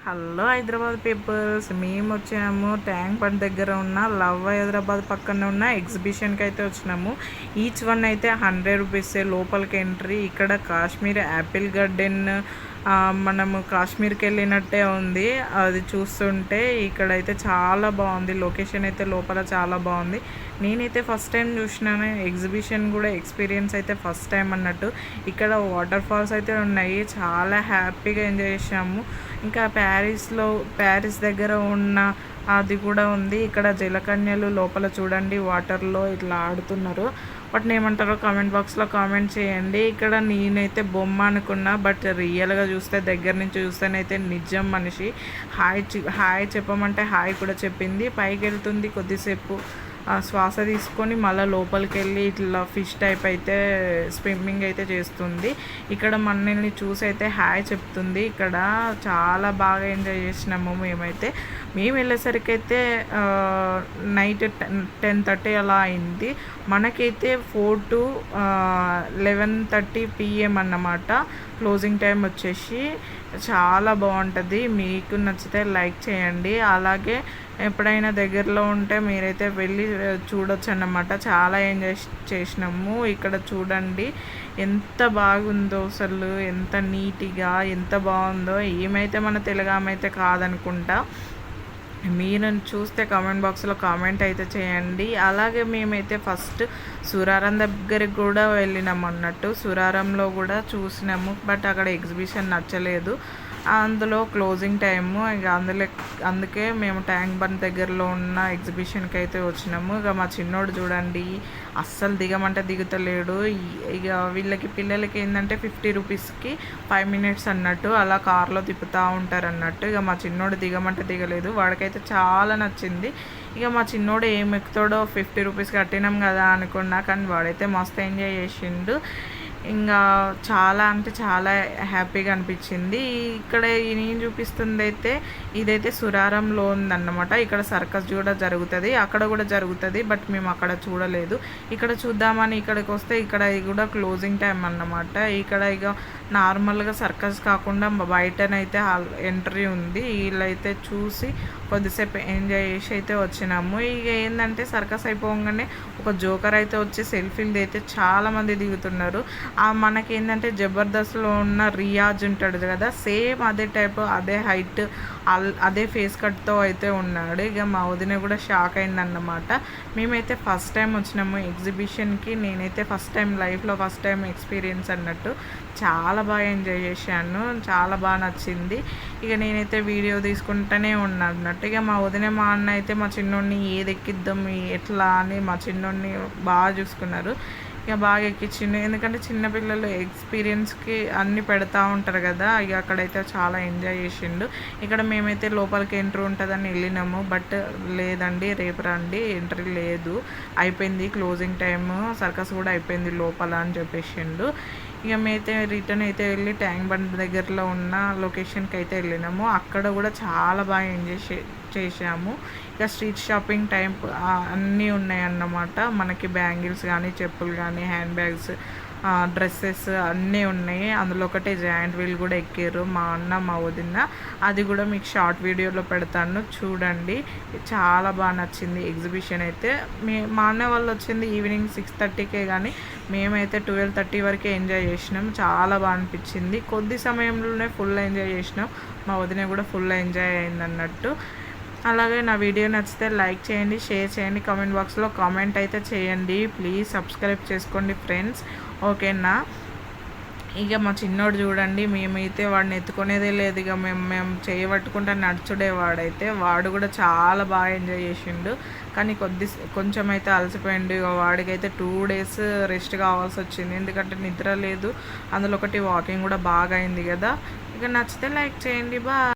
Hello Hyderabad peoples, మేము వచ్చాము tank bund దగ్గర ఉన్న లవ్ హైదరాబాద్ పక్కన ఉన్న ఎగ్జిబిషన్కి అయితే వచ్చినాము. ఈచ్ వన్ అయితే 100 రూపీసే లోపలికి ఎంట్రీ. ఇక్కడ కాశ్మీర్ యాపిల్ గార్డెన్, మనము కాశ్మీర్కి వెళ్ళినట్టే ఉంది అది చూస్తుంటే. ఇక్కడైతే చాలా బాగుంది, లొకేషన్ అయితే లోపల చాలా బాగుంది. నేనైతే ఫస్ట్ టైం చూసినాను ఎగ్జిబిషన్ కూడా, ఎక్స్పీరియన్స్ అయితే ఫస్ట్ టైం అన్నట్టు. ఇక్కడ వాటర్ ఫాల్స్ అయితే ఉన్నాయి, చాలా హ్యాపీగా ఎంజాయ్ చేసాము. ఇంకా ప్యారిస్ దగ్గర ఉన్న అది కూడా ఉంది. ఇక్కడ జలకన్యలు లోపల చూడండి వాటర్లో ఇట్లా ఆడుతున్నారు. వాటిని ఏమంటారో కామెంట్ బాక్స్లో కామెంట్ చేయండి. ఇక్కడ నేనైతే బొమ్మ అనుకున్నా, బట్ రియల్గా చూస్తే, దగ్గర నుంచి చూస్తేనైతే నిజం మనిషి. హాయ్ చెప్పమంటే హాయ్ కూడా చెప్పింది. పైకి వెళ్తుంది, కొద్దిసేపు శ్వాస తీసుకొని మళ్ళీ లోపలికి వెళ్ళి ఇట్లా ఫిష్ టైప్ అయితే స్విమ్మింగ్ అయితే చేస్తుంది. ఇక్కడ మనల్ని చూసి అయితే హాయ్ చెప్తుంది. ఇక్కడ చాలా బాగా ఎంజాయ్ చేసినాము మేమైతే. మేము వెళ్ళేసరికి అయితే నైట్ 10:30 అలా అయింది. మనకైతే 4 to 11:30 PM అన్నమాట క్లోజింగ్ టైం వచ్చేసి. చాలా బాగుంటుంది, మీకు నచ్చితే లైక్ చేయండి. అలాగే ఎప్పుడైనా దగ్గరలో ఉంటే మీరైతే వెళ్ళి చూడొచ్చు అన్నమాట. చాలా ఎంజాయ్ చేసినాము. ఇక్కడ చూడండి ఎంత బాగుందో, అసలు ఎంత నీట్గా ఎంత బాగుందో. ఏమైతే మన తెలుగు ఆమె అయితే కాదనుకుంటా. మీరు చూస్తే కామెంట్ బాక్స్లో కామెంట్ అయితే చేయండి. అలాగే మేమైతే ఫస్ట్ సురారం దగ్గరికి కూడా వెళ్ళినాము అన్నట్టు. సురారంలో కూడా చూసినాము, బట్ అక్కడ ఎగ్జిబిషన్ నచ్చలేదు, అందులో క్లోజింగ్ టైము. ఇక అందుకే మేము ట్యాంక్ బండ్ దగ్గరలో ఉన్న ఎగ్జిబిషన్కి అయితే వచ్చినాము. ఇక మా చిన్నోడు చూడండి అస్సలు దిగమంటే దిగుతలేడు. ఇక వీళ్ళకి పిల్లలకి ఏంటంటే 50 రూపీస్కి 5 minutes అన్నట్టు అలా కార్లో తిప్పుతూ ఉంటారు అన్నట్టు. ఇక మా చిన్నోడు దిగమంటే దిగలేదు, వాడికైతే చాలా నచ్చింది. ఇక మా చిన్నోడు ఏం ఎక్కుతాడో, 50 రూపీస్ కట్టినాం కదా అనుకున్నా, కానీ వాడైతే మస్తు ఎంజాయ్ చేసిండు. ఇంకా చాలా అంటే చాలా హ్యాపీగా అనిపించింది. ఇక్కడ నేను చూపిస్తుంది అయితే ఇదైతే సురారంలో ఉందన్నమాట. ఇక్కడ సర్కస్ కూడా జరుగుతుంది, అక్కడ కూడా జరుగుతుంది, బట్ మేము అక్కడ చూడలేదు. ఇక్కడ చూద్దామని ఇక్కడికి వస్తే ఇక్కడ కూడా క్లోజింగ్ టైం అన్నమాట. ఇక్కడ ఇక నార్మల్గా సర్కస్ కాకుండా బయటనైతే ఎంట్రీ ఉంది. వీళ్ళైతే చూసి కొద్దిసేపు ఎంజాయ్ చేసి అయితే వచ్చినాము. ఇక ఏంటంటే సర్కస్ అయిపోగానే ఒక జోకర్ అయితే వచ్చి సెల్ఫీలు అయితే చాలామంది దిగుతున్నారు. మనకేంటంటే జబర్దస్త్లో ఉన్న రియాజ్ ఉంటాడు కదా, సేమ్ అదే టైప్, అదే హైట్, అదే ఫేస్ కట్తో అయితే ఉన్నాడు. ఇక మా వదిన కూడా షాక్ అయిందన్నమాట. మేమైతే ఫస్ట్ టైం వచ్చినాము ఎగ్జిబిషన్కి. నేనైతే ఫస్ట్ టైం లైఫ్లో ఫస్ట్ టైం ఎక్స్పీరియన్స్ అన్నట్టు. చాలా బాగా ఎంజాయ్ చేశాను, చాలా బాగా నచ్చింది. ఇక నేనైతే వీడియో తీసుకుంటూనే ఉన్నా అన్నట్టు. ఇక మా వదిన మా అన్న అయితే మా చిన్నోడిని ఏది ఎక్కిద్దాం ఎట్లా అని మా చిన్నోడిని బాగా చూసుకున్నారు. ఇక బాగా ఎక్కించిండు, ఎందుకంటే చిన్నపిల్లలు ఎక్స్పీరియన్స్కి అన్నీ పెడతా ఉంటారు కదా. ఇక అక్కడైతే చాలా ఎంజాయ్ చేసిండు. ఇక్కడ మేమైతే లోపలికి ఎంట్రీ ఉంటుందని వెళ్ళినాము, బట్ లేదండి రేపు రండి, ఎంట్రీ లేదు, అయిపోయింది క్లోజింగ్ టైము, సర్కస్ కూడా అయిపోయింది లోపల అని చెప్పేసిండు. ఇక మేమైతే రిటర్న్ అయితే వెళ్ళి ట్యాంక్ బండ్ దగ్గరలో ఉన్న లొకేషన్కి అయితే వెళ్ళినాము. అక్కడ కూడా చాలా బాగా ఎంజాయ్ చేసాము. ఇక స్ట్రీట్ షాపింగ్ టైం అన్నీ ఉన్నాయన్నమాట. మనకి బ్యాంగిల్స్ కానీ, చెప్పులు కానీ, హ్యాండ్ బ్యాగ్స్, డ్రెస్సెస్ అన్నీ ఉన్నాయి. అందులో ఒకటి జాయింట్ వీల్ కూడా ఎక్కారు మా అన్న మా వదిన. అది కూడా మీకు షార్ట్ వీడియోలో పెడతాను, చూడండి. చాలా బాగా నచ్చింది ఎగ్జిబిషన్ అయితే. మా అన్న వాళ్ళు వచ్చింది ఈవినింగ్ 6:30కే, కానీ మేమైతే 12:30 వరకే ఎంజాయ్ చేసినాం. చాలా బాగా అనిపించింది. కొద్ది సమయంలోనే ఫుల్ ఎంజాయ్ చేసినాం. మా వదిన కూడా ఫుల్ ఎంజాయ్ అయింది అన్నట్టు. అలాగే నా వీడియో నచ్చితే లైక్ చేయండి, షేర్ చేయండి, కామెంట్ బాక్స్లో కామెంట్ అయితే చేయండి. ప్లీజ్ సబ్స్క్రైబ్ చేసుకోండి ఫ్రెండ్స్, ఓకేనా. ఇక మా చిన్నోడు చూడండి, మేమైతే వాడిని ఎత్తుకునేదే లేదు. ఇక మేము చేయబట్టుకుంటే నడుచుడే వాడైతే. వాడు కూడా చాలా బాగా ఎంజాయ్ చేసిండు, కానీ కొంచెం అయితే అలసిపోయిండు. ఇక వాడికైతే 2 days రెస్ట్ కావాల్సి వచ్చింది, ఎందుకంటే నిద్ర లేదు, అందులో ఒకటి వాకింగ్ కూడా బాగా అయింది కదా. ఇక నచ్చితే లైక్ చేయండి, బాయ్.